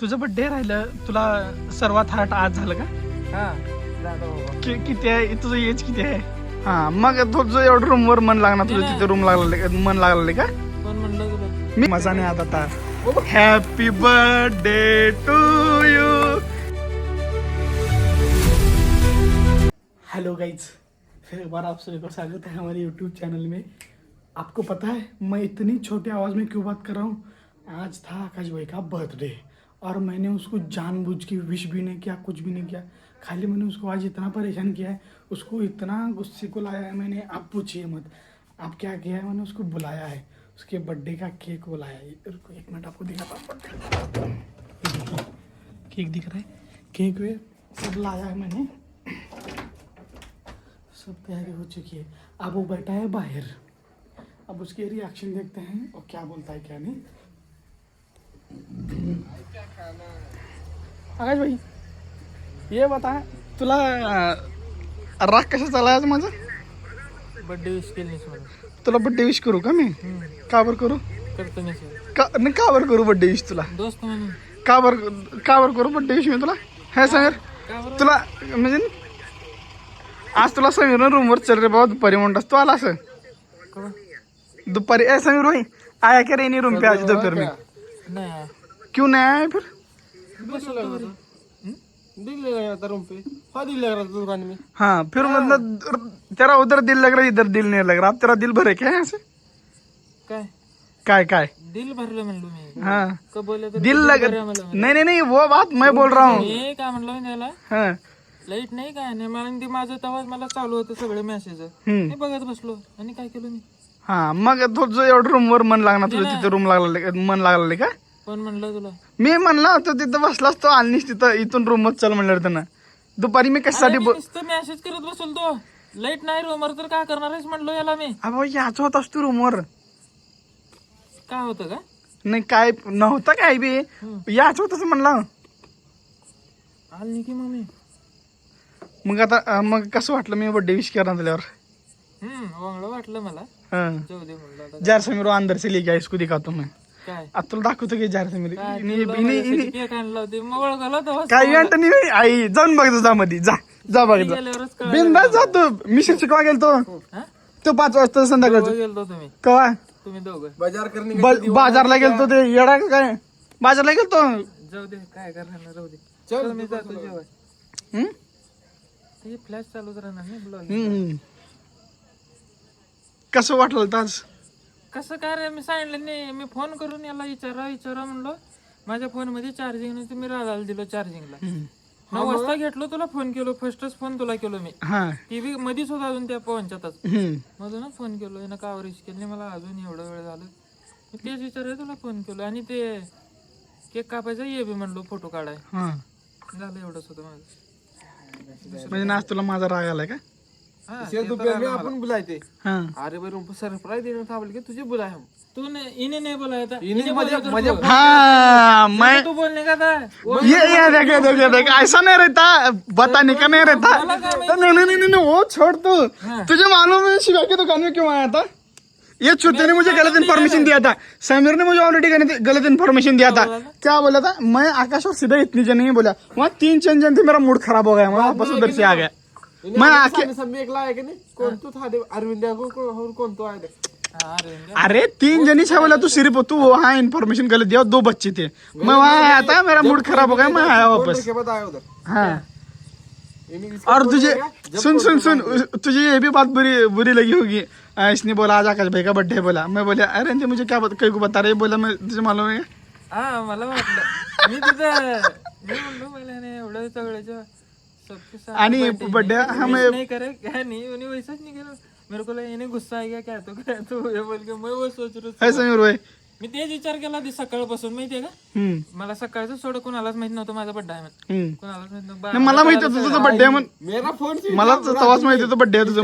तुझं बर्थडे राहिलं, तुला सर्वात हार्ट आज झालं का? हा झालं बाबा. किती आहे तुझं एज किती आहे? हा मग तुझं एवढं रूमवर मन लागणार, तुझं तिथे रूम लागलं मन लागले का? कोण म्हणलं तुला? मी मजा नाही आता. Happy birthday to you. Hello guys, फिर एक बार आप सभी को स्वागत है हमारे यूट्यूब चैनल में. आपको पता है मैं इतनी छोटे आवाज़ में क्यों बात कर रहा हूँ? आज था आकाश भाई का बर्थडे और मैंने उसको जानबूझ के विश भी नहीं किया, कुछ भी नहीं किया. खाली मैंने उसको आज इतना परेशान किया है, उसको इतना गुस्से को लाया है मैंने, आप पूछिए मत. आप क्या किया है, मैंने उसको बुलाया है, उसके बर्थडे का केक बुलाया है. रुको एक मिनट, आपको दिखाता हूँ. केक दिख रहा है, केक वे सब लाया है मैंने, सब तैयारी हो चुकी है. अब वो बैठा है बाहर, अब उसके रिएक्शन देखते हैं और क्या बोलता है क्या नहीं. आकाश भाई ये बता, तुला राग कशा चालला आज माझा? बर्थडे विश केली नाहीस मला. तुला बर्थडे विश करू का मी? का बरं करू? करतो मी का बरं करू बर्थडे विश तुला? दोस्त म्हणून. का बरं करू बर्थडे विश मी तुला? हे समीर तुला म्हणजे आज तुला समीर रूमवर चल रे बाबा, दुपारी म्हणतास तू आला असं दुपारी. ए समीर भाई आया क्या रे नहीं रूम पे आज दोपहर में? नाही क्यों नहीं आया फिर? रूम पे दिले दुकान में. हाँ फिर मतलब तेरा उधर दिल लग रहा है, इधर दिल नहीं लग रहा. अब तेरा दिल भरे क्या है ऐसे? काय काय काय दिल भरलं म्हणलो मी. हाँ का बोलले तर दिल लग नहीं वो बात मैं बोल रहा हूँ. मी काय म्हणलो मी त्याला, हाँ लाईट नाही काय नाही मला, ते माझं तेव्हा मला चालू होतं सगळे मेसेज. हम्म. मी बघत बसलो आणि काय केलं मी. हाँ मग तुझं एवढं रूमवर मन लागणार, तुझं तिथे रूम लागले मन लागले का? कोण म्हणलं तुला? मी म्हणला होतो तिथं बसलास तो आलनीस तिथं, इथून रूमच चल म्हणलं त्यांना दुपारी. मी कशासाठी मेसेज करत बसल तो, लाईट नाही रूमवर तर काय करणार आहेस म्हणलो याला मी. अबो याच होतास तू रूमवर? काय होतं का? नाही काय नव्हतं काय बी, याच होतच म्हणला. आली की मम्मी. मग आता मग कसं वाटलं मी बर्थडे विश करणार झाल्यावर? वांगलं वाटलं मला. हाँ जाऊ दे म्हणलं आता. जार समीर अंदर से लेके इसको दिखातो मैं. काय आता तुला दाखवतो की जार समीर केक आणला होते मग ओळखला तेव्हा. काय इव्हेंट नाही आई, जाऊन बघ जा मध्ये जा बघ गेल्यावरच कळलं. बिंदास जातो. मी शिक्षक गेलतो हा? तो 5 वाजता संध्याकाळचं. गेलतो तुम्ही कवा तुम्ही दोघं. बाजारला गेलतो ते येडा का काय? बाजारला गेलतो. जाऊ दे काय करणार, जाऊ दे. चल मी जातो जेव्हा ते फ्लॅश चालूच राहणार नाही ब्लॉग. कसं वाटलं आज? कसं काय रे, मी सांगितलं नाही. मी फोन करून याला विचारा म्हणलो. माझ्या फोन मध्ये चार्जिंग नव्हती, मी राधाला दिलो चार्जिंगला. 9 वाजता घेतलो, तुला फोन केलो. फर्स्टच फोन तुला केलो मी. हा टीव्ही मध्येच होता अजून त्या पवनच्यातच. मधूनच फोन केलो ना, का रिस्क केली मला अजून एवढा वेळ झालं. मी तेच विचारायला तुला फोन केलो. आणि ते केक कापायचा ये बी म्हणलो, फोटो काढाय. झालं एवढंच होतं माझं. म्हणजे आज तुला माझा राग आलाय का? आपण बुलायते. हाँ अरे भाई सरप्राइज देना था बोल के तुझे बुलाया हम. तूने इन्हें नहीं बुलाया था. हाँ मैं तू बोलने का था. ये देख ऐसा नहीं रहता, बताने का नहीं रहता. नहीं वो छोड़ तू. तुझे मालूम है शिवा की दुकान में क्यों आया था? ये छुट्टे ने मुझे गलत इन्फॉर्मेशन दिया था. समीर ने मुझे ऑलरेडी गलत इन्फॉर्मेशन दिया था. क्या बोला था? मैं आकाश और सीधा इतनी जन नहीं बोला, वहाँ 3 जन थे. मेरा मूड खराब हो गया, मैं वापस उधर से आ गया. मैं आके सब में एकला है कि नहीं. कौन तो था अरविंद को कौन तो आया. अरे 3 जनी छा बोला, तू सिर्फ तू वहाँ इन्फॉर्मेशन गलत दिया. 2 बच्चे थे, मैं वहाँ आया था, मेरा मूड खराब हो गया, मैं आया वापस. हाँ और तुझे सुन तुझे ये भी बात बुरी लगी होगी. इसने बोला आज आकाश भाई का बर्थडे बोला. मैं बोला अरे ते मुझे क्या कहीं को बता रहे. बोला मैं तुझे मालूम है. हा मला वाटलं मी म्हणलो मला नाही एवढं सगळ्याच्या आणि बर्थडे हमें नहीं करे क्या नहीं, उन्हें वैसा नहीं करो. मेरे को इन्हें गुस्सा आ गया क्या तो ये बोल के मैं वो सोच रहा है समीर भाई. मी तेच विचार केला सकाळपासून. माहितीये का मला सकाळचं सोड कोणालाच माहित नव्हतं माझा बर्थडे आहे म्हणून. कोणालाच माहित नव्हतं. मला माहिती होतं तुझा बर्थडे आहे म्हणून. मला तवाच माहिती होतं बर्थडे आहे तुझं.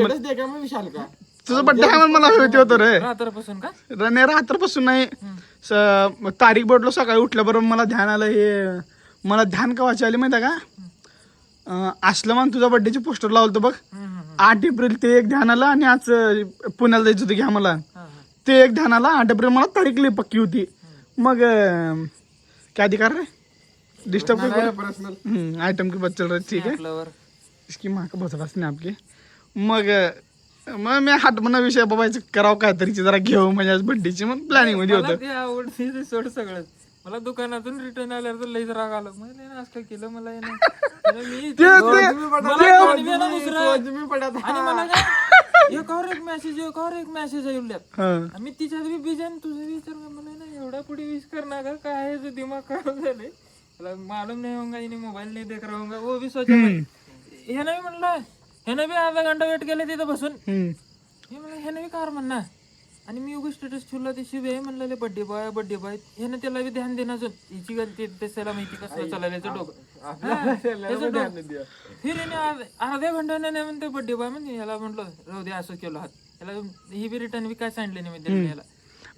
तुझं बर्थडे आहे म्हणून मला माहिती होतं रे. रात्रपासून का? नाही रात्रपासून नाही, तारीख बोललो सकाळी उठल्याबरोबर मला ध्यान आलं. हे मला ध्यान कवाची आली माहिती का? असलमान तुझा बर्थडेचे पोस्टर लावलं बघ. 8 एप्रिल ते एक ध्यान आलं. आणि आज पुण्याला जायचं होतं घ्या मला, ते एक ध्यान आला. 8 एप्रिल मला तारीख लई पक्की होती. मग काय अधिकार रे डिस्टर्ब पर्सनल आइटम के बाद चल रहे ठीक है आपल्यावर इसकी माँ का बसला स्नॅप आपके मग मग मी हात म्हणा विषय बाबायचं करावं काहीतरीची जरा घेऊ म्हणजे आज बड्डेची मग प्लॅनिंग मध्ये मला होतं ते आवडते ते सोड सगळं मला दुकानातून रिटर्न आल्यावर तर लईच राग आला मला नाही असं केलं मला हे नाही. आणि मी तुम्ही पडत आणि मला काय एकावर एक मेसेज येऊल्यात हं. मी तिच्यात बी बिझी आणि तुझं विचार मला नाही एवढा पुढे विश करणार का काय आहे जो दिमाग खराब झाले मला मालूम नहीं होगा इन्हें मोबाईल नहीं देख रहा होगा वो भी सोचा हे नाही म्हणलं हे नाही बी अर्धा घंटा वेट केले तिथं बसून हम्म. हे म्हणलं हे नाही कार म्हणणार आणि मी उगा स्टेटस ठेवला ते शिव आहे म्हणलं बड्डे बॉय हे ना त्याला बी ध्यान देणार हिची गलती त्याला माहिती कसं चालायचं डोकं फिर अर्ध्या घंट्याने नाही म्हणते बड्डे बॉय म्हणजे याला म्हटलं राहू दे असं केलं हात याला ही बी रिटर्न बी काय सांगितलं नाही मी दिलं याला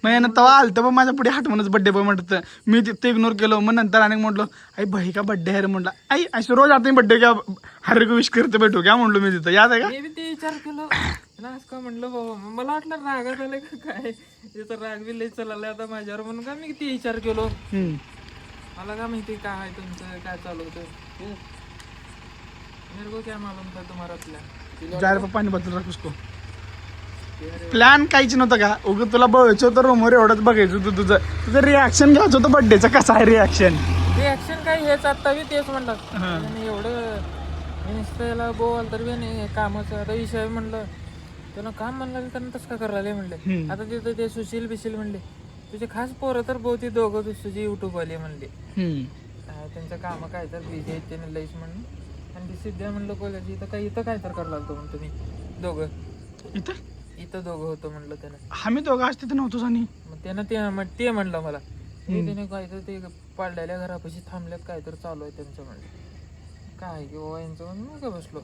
मग यानं तेव्हा आलं तर माझ्या पुढे हटवूनच बड्डे बॉय म्हणत मी ते इग्नोर केलं मग नंतर अनेक म्हटलं आई भाई का बड्डे आहे रे म्हटलं आई अशी रोज आता बड्डे क्या हर को विश करते बैठो क्या म्हणलो मी तिथं याद आहे का मी बी ते विचार केलं ना असं का म्हणलं बाबा मला वाटलं रागात आलं का काय त्याचा राग बी लई चालला आता माझ्यावर म्हणून का मी ते विचार केलो हम्म. मला काय माहिती काय आहे तुमचं काय चालू होतं मेरे को क्या मालूम था तुम्हारा प्लॅन जा रे पाणी बदल रख उसको प्लॅन काहीच नव्हतं का उगं तुला बघायचं होतं रोमवर एवढंच बघायचं होतं तुझं रिॲक्शन घ्यायचं होतं बड्डेचं कसं आहे रिॲक्शन रिॲक्शन काय हेच आता बी तेच म्हणलं आणि एवढं नुसतं याला बोल तर बी नाही कामाचं आता विषय म्हणलं त्यानं काम म्हणलं त्यांना तसं का करायला म्हणले आता तिथं ते सुशील बिशील म्हणले तुझे खास पोरं तर बहुती दोघं तुझी युट्यूब आली म्हणले त्यांचं काम काय तर बिझी आहेत त्याने लईच म्हणून आणि ती सिद्ध्या म्हणलं कॉलेज इथं काय तर करायला लागतो म्हणतो मी दोघं इथं दोघं होतं म्हणलं त्यानं आम्ही दोघं आज तिथे नव्हतोच आणि मग त्यानं ते म्हणलं मला त्याने काय तर ते पाडलेल्या घरापाशी थांबल्यात काय तर चालू आहे त्यांचं म्हणलं काय की बाबा यांचं म्हणून मी का बसलो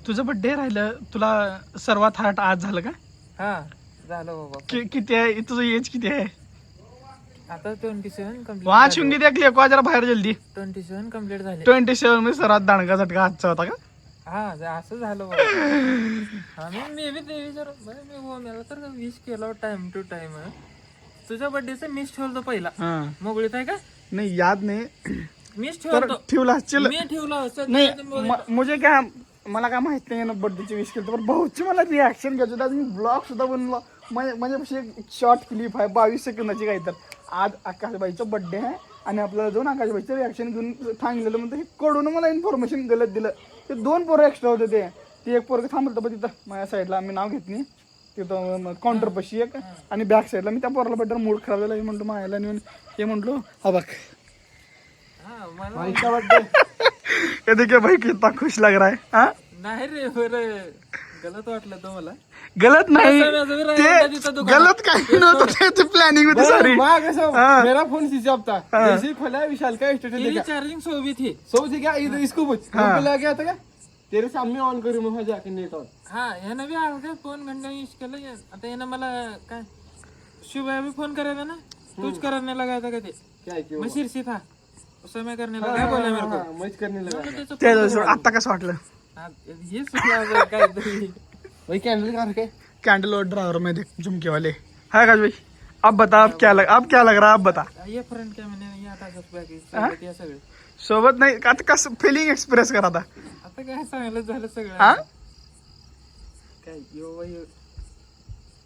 तुझं बड्डे राहिलं तुला सर्वात हार्ट आज झालं का हा झालं बाबा किती आहे तुझं एज किती आहे आता 27 कम्प्लीट वाच शिंगी देखली जरा बाहेर जल्दी 27 कम्प्लीट झाले 27 मध्ये सर्वात दांडगा झटका आजचा होता का हा असं झालं बाबा हा मी बी ते विचार मी मला तर विश केला टाइम टू टाइम तुझ्या बर्थडेचा मिस ठेवलं पहिला मोगळीत आहे का नाही याद नाही मिस तर ठेवला चल मी ठेवला नाही मुझे काय मला काय माहित नाही ना बर्थडेची विश केलं पण भाऊची मला रिॲक्शन घ्यायचं होतं मी ब्लॉग सुद्धा बनवला माझ्यापाशी एक शॉर्ट क्लिप आहे 22 सेकंदाची काही तर आज आकाशबाईचा बर्थडे आहे आणि आपल्याला जाऊन आकाशबाईचं रिॲक्शन घेऊन सांगितलेलं म्हणतं हे कडून मला इन्फॉर्मेशन गलत दिलं ते 2 पोरं एक्स्ट्रा होते ते एक पोरं थांबलं होतं तिथं माझ्या साईडला मी नाव घेत नाही तिथं काउंटर पशी एक आणि बॅक साईडला मी त्या पोराला बड्डे मूड खराब झाला म्हणतो मायाला नेऊन हे म्हटलो हा बघ ये देखिए भाई कितना खुश लग रहा है हाँ नाही रे बरं गलत वाटलं तो मला गलत नहीं गलत काही नव्हतं ते प्लॅनिंग होती सारी मेरा फोन स्विच ऑफ था जैसे ही खोला विशाल का स्टेटस देखा चार्जिंग सोबी थी सब थी क्या इधर इसको पूछ बोला गया था क्या तेरे सामने ऑन करू मैं जाके नेट ऑन हा यानं बी अर्धा 2 घंटा यूज केलं आता यानं मला काय शुभ भी फोन करायचा ना तूच करने लगा था का ते क्या क्यों मैं सिरसी था समय करने लगा बोला मेरे को मच करने लगा ते आता कसं वाटलं हे सुचला काहीतरी वही कैंडल कहाँ रखे कैंडल और ड्राइवर में देख झुमके वाले है काश भाई अब बता अब क्या लग रहा है अब बता ये फ्रेंड क्या मैंने या आता सगळे सोबत नाही आता कसं फिलिंग एक्सप्रेस करा आता आता काय चांगलं झालं सगळं हा काय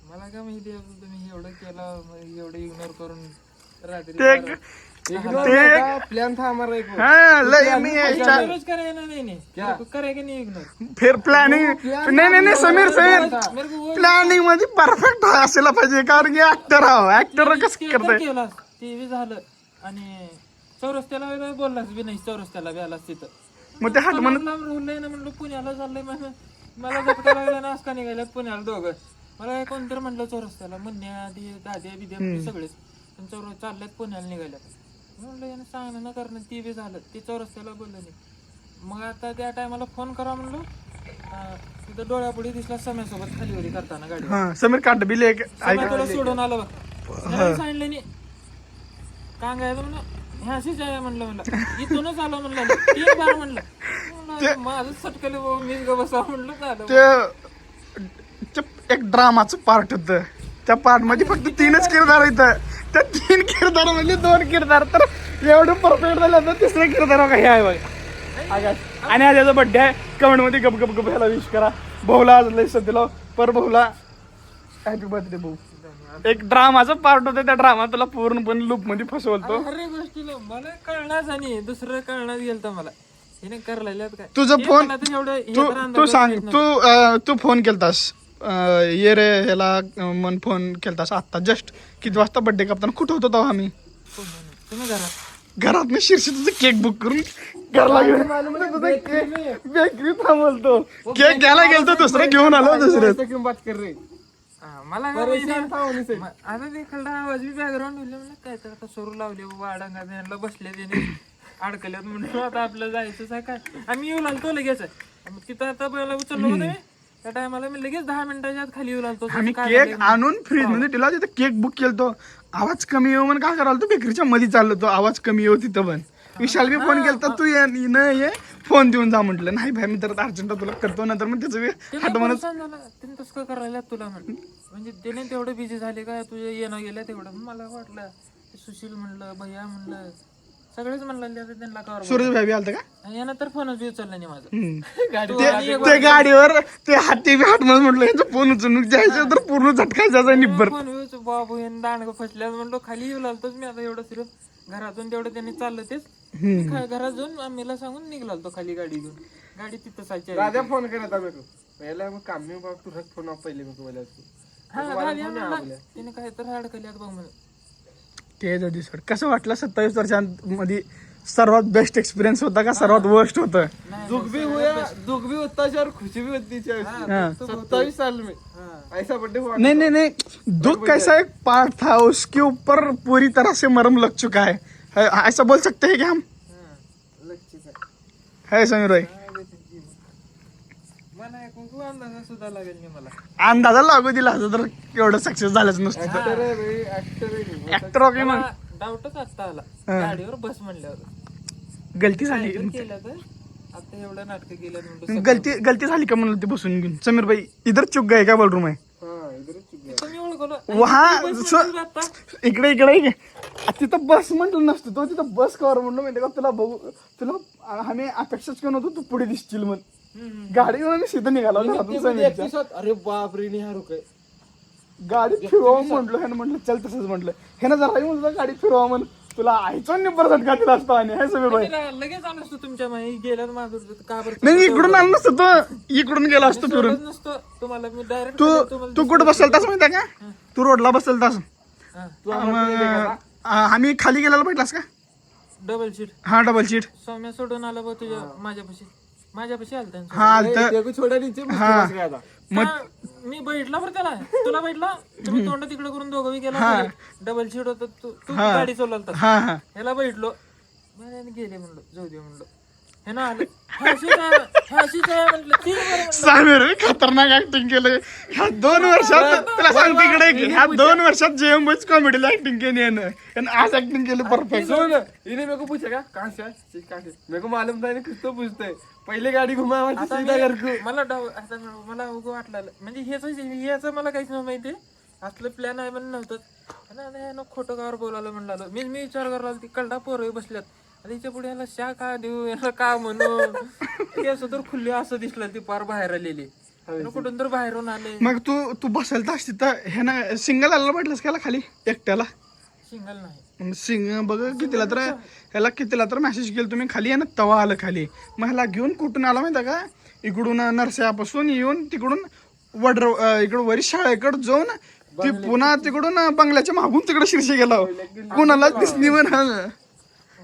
मला काय माहिती तुम्ही एवढं केलं एवढं इग्नोर करून रात्री प्लान था हमारा एक रोज करायला नाही करायला नाही इग्नोर फिर प्लॅनिंग नाही समीर प्लॅनिंग मध्ये परफेक्ट असायला पाहिजे कारण की ऍक्टर ऍक्टर कसं करताय केला ते बी झालं आणि चौरस्त्याला बोललास बी नाही चौरस्त्याला बी आलास तिथं मग ते हात म्हणत रोललंय ना म्हणलं पुण्याला चाललंय मला झटका लागला ना असं का निघाल्यात पुण्याला दोघं मला काय कोणतरी म्हणलं चौरस्त्याला म्हणण्या दाद्या बिद्या सगळेच पण चालल्यात पुण्याला निघाल्यात म्हणलं यानं सांगणं न करणं ते बी झालं ते चौरस्त्याला बोललं नाही मग आता त्या टायमाला फोन करा म्हणलो तिथं डोळ्यापुढे दिसला समयासोबत खाली होती करताना गाडी समीर काट बिल एक तुला सोडून आलं बघ सांगितलं नाही कांगायचं म्हणलं हे अशीच आहे म्हणलं इथूनच आलो म्हणलं 3 बार म्हणलं माझं सटकले मीच ग बसा म्हणलं झालं ते एक ड्रामाचं पार्ट होतं त्या पार्ट मध्ये फक्त 3च किरदार येतं त्या 3 किरदार म्हणजे 2 किरदार तर एवढं परफेक्ट झालं तर तिसरं किरदार बघा हे आहे बघा आकाश. आणि आज याचा बड्डे आहे. कमेंट मध्ये गप गप गप ह्याला विश करा. भाऊला आज लय सध्याला पर भाऊला हॅपी बर्थडे भाऊ. एक ड्रामाचा पार्ट होता, त्या ड्रामा तुला पूर्णपणे लूप मध्ये फसवलतो. अरे गोष्टीला मला कळणार आणि दुसरं कळणार गेलं तर मला हिने करायला काय तुझा हे फोन मला तर एवढं हे तू तर अंदाज तू सांग येत नव्हता. तू फोन केलतास ये रे ह्याला मन फोन केलतास आत्ता जस्ट किती वाजता बर्थडे करताना कुठं होतो तेव्हा आम्ही तुम्ही घरात घरात मी शीर्षी तुझं केक बुक करून घरला घेऊन बेकरी थांबवतो. केक घ्यायला गेलतो दुसरं घेऊन आलो दुसरं. क्यों बात कर रहे मला काय परेशान था होने से. आता ते खलडा आवाज बी बॅकग्राऊंड होईल म्हणलं काय तर आता सरू लावले बाबा अडंगा त्यांना बसले त्याने अडकल्यात म्हणून आता आपलं जायचं काय आम्ही येऊ लागतो लगेच. मग तिथं आता पहिला उचललो होतं मी. त्या टायमाला मी लगेच 10 मिनिटाच्या आत खाली येऊ लागतो. आम्ही केक आणून फ्रीज मध्ये ठेवला. तिथं केक बुक केलतो. आवाज कमी येऊ म्हणून काय करायला तू बेकरीच्या मध्ये चाललो तो आवाज कमी येऊ तिथं पण. विशाल बी फोन केलता तू ये फोन देऊन जा म्हटलं. नाही भाई मी तर अर्जंट तुला करतो नंतर मग त्याचं हटवूनच त्याने तसं का करायला तुला म्हणजे त्याने तेवढं बिझी झाले का तुझे येणं गेलं तेवढं मला वाटलं. सुशील म्हणलं भैया म्हणलं सगळेच म्हणलं त्यांना कवर सूरज भाई आलता का यानं तर फोनच बी उचलला नाही माझा. ते गाडीवर ते हाती बी हात म्हटलं यांचं फोन उचलून जायचं तर पूर्ण झटका जायचा निब्बर. फोन बाबू यांनी दांडग फसल्यास म्हणलो खाली येऊ लागतोच मी आता एवढं सिर्फ घरातून तेवढं त्यांनी चाललं तेच घरात जाऊन आम्हीला सांगून निघालो खाली गाडी घेऊन. गाडी तिथं सायची राजा फोन करत मेरे को पहले मैं काम में बाप तू रख फोन आप पहले मेरे को बोला त्याने काय तर अडकल्यात बघ म्हणून. ते जाऊ सर कसं वाटलं 27 वर्षांमध्ये सर्वात बेस्ट एक्सपिरियन्स होता का सर्वात वर्स्ट होतं? दुख भी होता है और खुशी भी होती है. 27 साल में ऐसा बर्थडे हुआ. नहीं दुख कैसा एक पार्ट था उसके ऊपर पूरी तरह से मरम लग चुका है. ऐसा बोल सकते हैं कि हम है समीर भाई? मला कुंकू अंदाजा सुद्धा लागेल नाही मला. अंदाजा लागू दिला असं तर एवढं सक्सेस झालंच नसतं. एक्टर है भाई. ऍक्टर ऑफ मग डाऊटच आता आला गाडीवर बस म्हणल्यावर. गलती झाली केलं तर आता एवढं नाटक केलं म्हणतो. गलती झाली का म्हणलं ते बसून घेऊन. समीर भाई इधर चुक गए का बॉलरूम आहे तुम्ही ओळखलं वहा इकडे तिथं बस म्हटलं नसतं तो तिथं बस कवर म्हणलं माहिती का तुला बघू तुला आम्ही अपेक्षाच करत होतो तू पुढे दिसतील मग गाडी घेऊन सीधं निघाला घरातून. अरे बाप रे नाही रुक गाडी फिरवा म्हटलं ह्यानं म्हटलं चल तसंच म्हटलं ह्यानं जरा म्हणलं गाडी फिरवा म्हण तुला आईचा निब्बर झटका दिला असतो. आणि हे समीर भाई लगेच आलो असतो तुमच्या मागे गेल्यावर माझं का बरं नाही इकडून आलं नसतं तो इकडून गेला असतो फिरून. नसतं तुम्हाला मी डायरेक्ट तू कुठं बसलतास माहिती का? तू रोडला बसलतास. आम्ही खाली गेलेला भेटलास का? Double seat. हा डबल सीट. सौम्या सोडून आला बघ तुझ्या माझ्यापाशी आलता. हा छोटा नीचे मग मी बैठला बरं त्याला तुला बैठला तुम्ही तोंड तिकडे करून दोघं गेला. डबल सीट होत तू गाडी चालवता हा ह्याला बैठलो गेले म्हणलो जाऊ दे म्हणलो. हे ना आलं म्हटलं सामीर खतरनाक ऍक्टिंग केलं ह्या 2 वर्षात. तुला सांगतो इकडे ह्या 2 वर्षात जेएमबीच कॉमेडीला ऍक्टिंग केली आणि आज ऍक्टिंग केली परफेक्ट. इन्हें मेरे को पूछा कहाँ से मेरे को मालूम था कुछ तो पूछते है. पहिले गाडी घुमा सीधा घर को. मला उगं वाटलं म्हणजे ह्याच मला काहीच नाही माहिती असलं प्लॅन आहे म्हणून नव्हतं. खोटं गावर बोलायला म्हणलं मी विचार करायला ती कलडा पोरं बसल्यात आता हिच्या पुढे याला शा का देऊ याला का म्हणून असं तर खुल्ली असं दिसलं ती पार बाहेर आलेली कुठून तर बाहेरून आले. मग तू बसायला तास तिथं हे ना सिंगल आला भेटलास का खाली एकट्याला? सिंगल नाही सिंग बघ कितीला तर मेसेज केलं तुम्ही खाली आहे ना तवा आलं खाली. मग ह्याला घेऊन कुठून आला माहिती का? इकडून नरस्यापासून येऊन तिकडून इकडं वरी शाळेकडे जाऊन ती पुन्हा तिकडून बंगल्याच्या मागून तिकडे शीर्षे गेला. कुणाला दिसली म्हण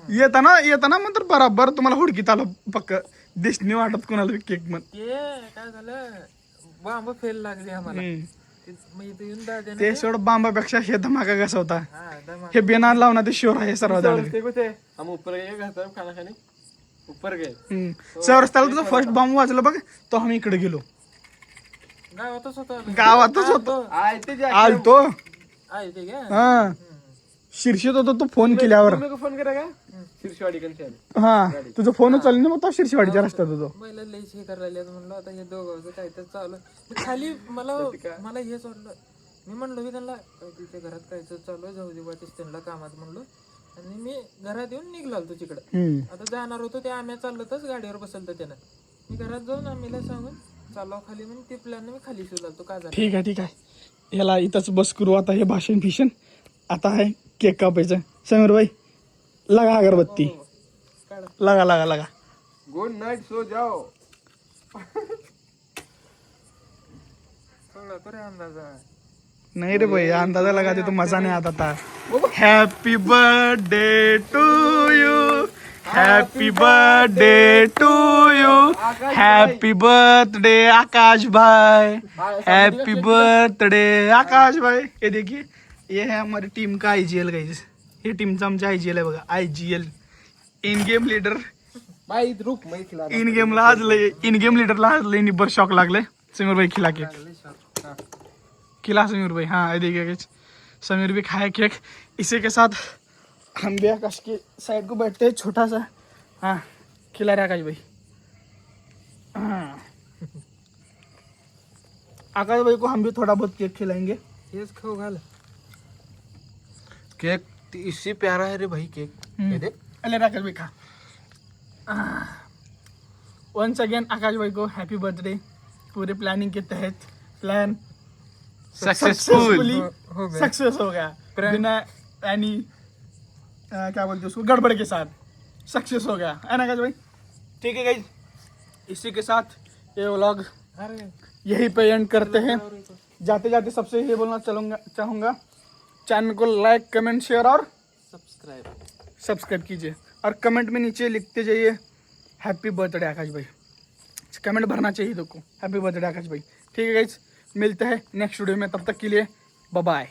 येताना मग तर बराबर तुम्हाला हुडकीत आलं पक्क दिसणी वाटत कोणाला केक मग ते काय झालं बांब फेल लागली आम्हाला. ते सोड बांबापेक्षा हे धमाका कसा होता हे बेना लावणार ते शोर आहे सर्वात. हम ऊपर गए खाना खाने ऊपर गए चौरस्त्याला तुझं फर्स्ट बॉम्ब वाजलं बघ तो आम्ही इकडे गेलो. गावातच होतो आलतो हा शीर्षेत होतो तो फोन केल्यावर. फोन करा का शिरशिवाडी हा तुझा फोन उचलला ना मग तो शिरशिवाडीच्या रस्त्यात होतो. मला लईच हे करायला म्हणलं आता हे दोघं काय तर चालू खाली मला हेच वाटलं. मी म्हणलो की त्यांना तिच्या घरात काय तर चालू जाऊ दे वाटेस त्यांना कामात म्हणलो आणि मी घरात येऊन निघलो होतो तिकडं. हम्म. आता जाणार होतो ते आम्ही चाललोच गाडीवर बसलतो त्यानं. मी घरात जाऊन आम्हीला सांगून चाललो खाली म्हणून ते प्लॅन मी खाली शिवला तो का झाला. ठीक आहे ठीक आहे, याला इथंच बस करू आता. हे भाषण फिशन आता आहे केक कापायचं. समीर भाई लगा अगरबत्ती, काढा. लगा लगा लगा. गुड नाईट, सो जाओ. सगळं करे अंदाज आहे. नहीं रे भाई, अंदाजा लगा दे तो मजा नहीं आता था. Happy birthday to you, happy birthday to you, happy birthday Akash भाई, हैप्पी बर्थडे आकाश भाई. ये देखिए, ये है हमारी टीम का IGL गाइस. ये टीमचा आमच्या IGL आहे बघा, IGL इन गेम लीडर. बाई रुक मैं खिला इन गेमला हाजले, इन गेम लीडरला हाजले निब्बर शॉक लागले. समीर भाई खिला केक, खिला समीर भाई. हाँ ये देखिए guys, समीर भी खाए केक. इसी के साथ हम भी आकाश की साइड को बैठते हैं छोटा सा. हाँ खिला रहे आकाश भाई. हाँ आकाश भाई को हम भी थोड़ा बहुत केक खिलाएंगे. हेच खाऊ घाल. केक इससे प्यारा है रे भाई केक. ये देख. अरे आकाश भाई खा. वंस अगेन आकाश भाई को हैप्पी बर्थडे. पूरे प्लानिंग के तहत प्लान सक्सेसफुली हो गया. सक्सेस हो गया. बिना यानी क्या बोलते हैं उसको, गड़बड़ के साथ सक्सेस हो गया है ना आकाश भाई. ठीक है गाइज, इसी के साथ ये व्लॉग अरे यहीं पे एंड करते हैं. जाते जाते सबसे ये बोलना चाहूँगा, चैनल को लाइक कमेंट शेयर और सब्सक्राइब कीजिए. और कमेंट में नीचे लिखते जाइए हैप्पी बर्थडे आकाश भाई. कमेंट भरना चाहिए देखो, हैप्पी बर्थडे आकाश भाई. ठीक है गाइज, मिलते हैं नेक्स्ट वीडियो में. तब तक के लिए बाय बाय.